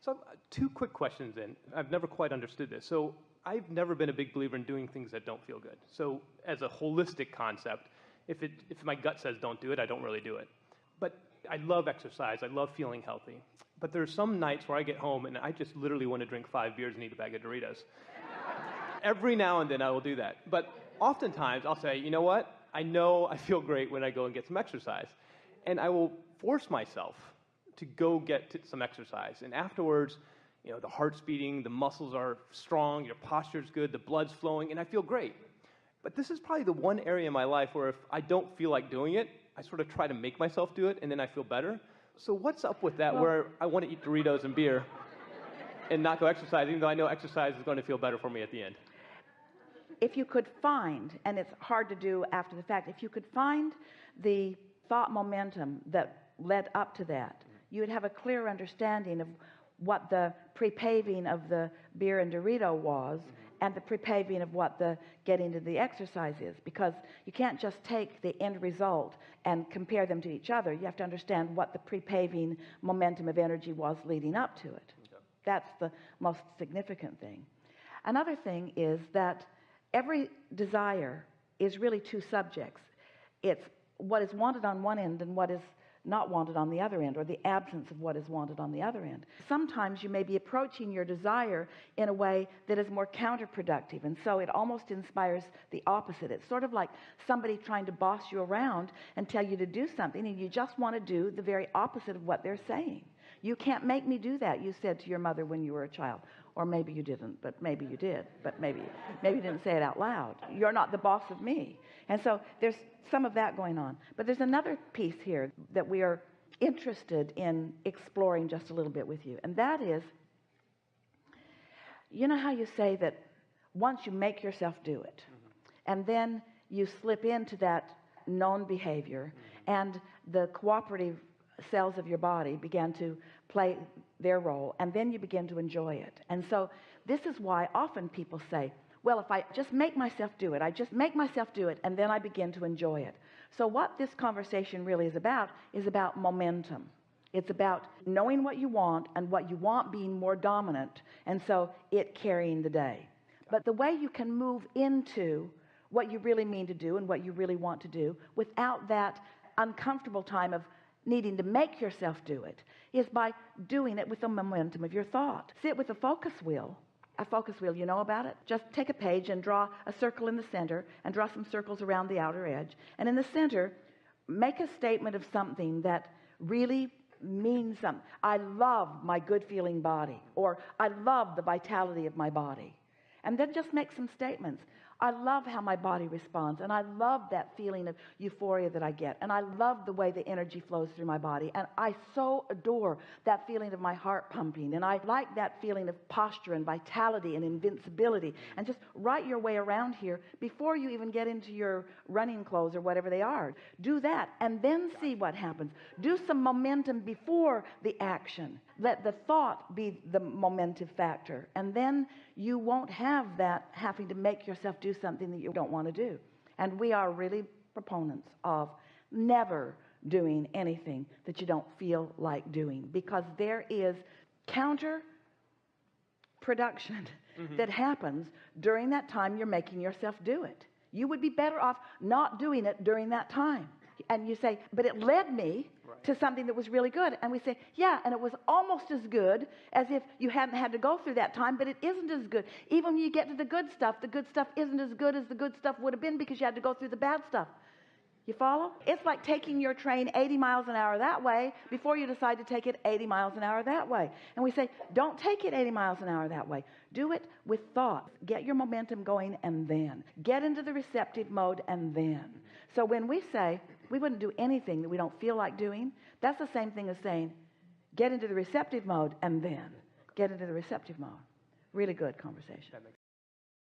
So two quick questions in. I've never quite understood this. So I've never been a big believer in doing things that don't feel good. So as a holistic concept, if my gut says don't do it, I don't really do it. But I love exercise. I love feeling healthy. But there's some nights where I get home and I just literally want to drink 5 beers and eat a bag of Doritos. Every now and then I will do that. But oftentimes I'll say, you know what? I know I feel great when I go and get some exercise. And I will force myself to go get some exercise. And afterwards, you know, the heart's beating, the muscles are strong, your posture's good, the blood's flowing, and I feel great. But this is probably the one area in my life where if I don't feel like doing it, I sort of try to make myself do it, and then I feel better. So what's up with that, where I want to eat Doritos and beer and not go exercise, even though I know exercise is going to feel better for me at the end? If you could find, and it's hard to do after the fact, if you could find the thought momentum that led up to that, you would have a clear understanding of what the pre-paving of the beer and Dorito was, and the pre-paving of what the getting to the exercise is, because you can't just take the end result and compare them to each other. You have to understand what the pre-paving momentum of energy was leading up to it. Okay. That's the most significant thing. Another thing is that every desire is really two subjects. It's what is wanted on one end and what is not wanted on the other end, or the absence of what is wanted on the other end. Sometimes you may be approaching your desire in a way that is more counterproductive, and so it almost inspires the opposite. It's sort of like somebody trying to boss you around and tell you to do something, and you just want to do the very opposite of what they're saying. You can't make me do that, you said to your mother when you were a child. Or maybe you didn't, but maybe you did, but maybe you didn't say it out loud. You're not the boss of me. And so there's some of that going on. But there's another piece here that we are interested in exploring just a little bit with you, and that is, you know how you say that once you make yourself do it, and then you slip into that known behavior, and the cooperative cells of your body began to play their role, and then you begin to enjoy it. And so this is why often people say, well, if I just make myself do it, I just make myself do it, and then I begin to enjoy it. So what this conversation really is about momentum. It's about knowing what you want, and what you want being more dominant, and so it carrying the day. But the way you can move into what you really mean to do and what you really want to do without that uncomfortable time of needing to make yourself do it is by doing it with the momentum of your thought. Sit with a focus wheel. A focus wheel, you know about it? Just take a page and draw a circle in the center and draw some circles around the outer edge, and in the center make a statement of something that really means something. I love my good feeling body, or I love the vitality of my body. And then just make some statements. I love how my body responds, and I love that feeling of euphoria that I get, and I love the way the energy flows through my body, and I so adore that feeling of my heart pumping, and I like that feeling of posture and vitality and invincibility. And just write your way around here before you even get into your running clothes or whatever they are. Do that, and then see what happens. Do some momentum before the action. Let the thought be the momentum factor, and then you won't have that having to make yourself do something that you don't want to do. And we are really proponents of never doing anything that you don't feel like doing, because there is counter production that happens during that time you're making yourself do it. You would be better off not doing it during that time. And you say, but it led me to something that was really good. And we say, yeah, and it was almost as good as if you hadn't had to go through that time, but it isn't as good. Even when you get to the good stuff isn't as good as the good stuff would have been, because you had to go through the bad stuff. You follow? It's like taking your train 80 miles an hour that way before you decide to take it 80 miles an hour that way. And we say, don't take it 80 miles an hour that way. Do it with thought. Get your momentum going, and then get into the receptive mode, and then. So when we say we wouldn't do anything that we don't feel like doing, that's the same thing as saying get into the receptive mode, and then get into the receptive mode. Really good conversation.